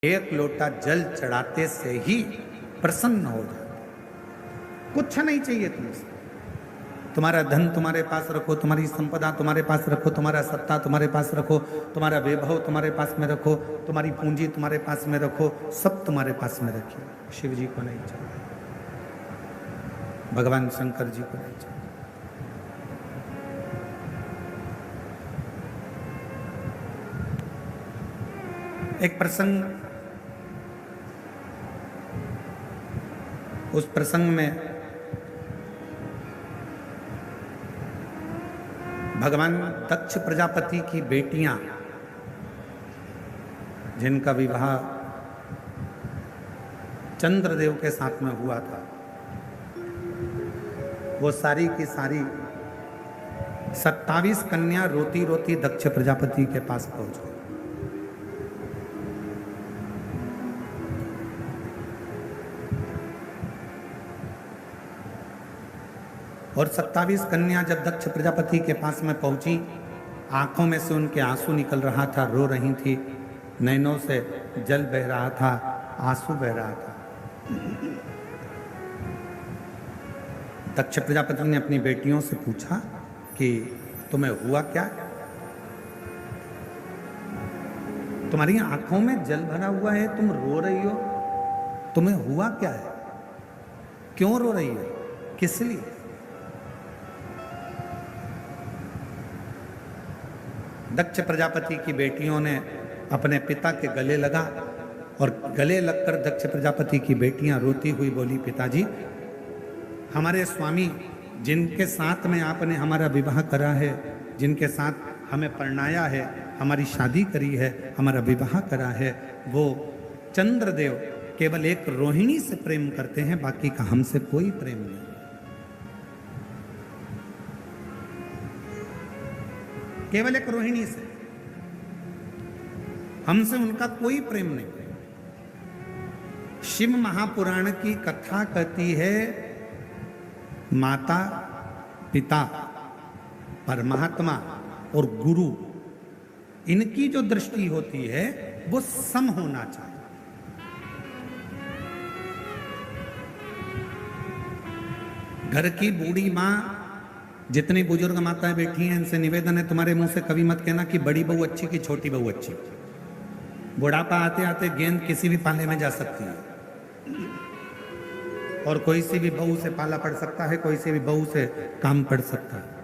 एक लोटा जल चढ़ाते से ही प्रसन्न हो जाए। कुछ नहीं चाहिए तुमसे। तुम्हारा धन तुम्हारे पास रखो, तुम्हारी संपदा तुम्हारे पास रखो, तुम्हारा सत्ता तुम्हारे पास रखो, तुम्हारा वैभव तुम्हारे पास में रखो, तुम्हारी पूंजी तुम्हारे पास में रखो, सब तुम्हारे पास में रखिए। शिव जी को नहीं चाहिए, भगवान शंकर जी को नहीं चाहिए। एक प्रसंग, उस प्रसंग में भगवान दक्ष प्रजापति की बेटियां जिनका विवाह चंद्रदेव के साथ में हुआ था, वो सारी की सारी 27 कन्या रोती रोती दक्ष प्रजापति के पास पहुंच गई। और 27 कन्या जब दक्ष प्रजापति के पास में पहुंची, आंखों में से उनके आंसू निकल रहा था, रो रही थी, नैनों से जल बह रहा था, आंसू बह रहा था। दक्ष प्रजापति ने अपनी बेटियों से पूछा कि तुम्हें हुआ क्या, तुम्हारी आंखों में जल भरा हुआ है, तुम रो रही हो, तुम्हें हुआ क्या है, क्यों रो रही हो, किस लिए? दक्ष प्रजापति की बेटियों ने अपने पिता के गले लगा और गले लगकर दक्ष प्रजापति की बेटियां रोती हुई बोली, पिताजी, हमारे स्वामी जिनके साथ में आपने हमारा विवाह करा है, जिनके साथ हमें परणाया है, हमारी शादी करी है, हमारा विवाह करा है, वो चंद्रदेव केवल एक रोहिणी से प्रेम करते हैं, बाकी का हमसे कोई प्रेम नहीं। केवल एक रोहिणी से, हमसे उनका कोई प्रेम नहीं। शिव महापुराण की कथा कहती है, माता, पिता, परमात्मा और गुरु, इनकी जो दृष्टि होती है वो सम होना चाहिए। घर की बूढ़ी मां, जितनी बुजुर्ग माताएं बैठी हैं, इनसे निवेदन है, तुम्हारे मुंह से कभी मत कहना कि बड़ी बहू अच्छी कि छोटी बहू अच्छी। बुढ़ापा आते आते गेंद किसी भी पाले में जा सकती है और कोई सी भी बहू से पाला पड़ सकता है, कोई सी भी बहू से काम पड़ सकता है।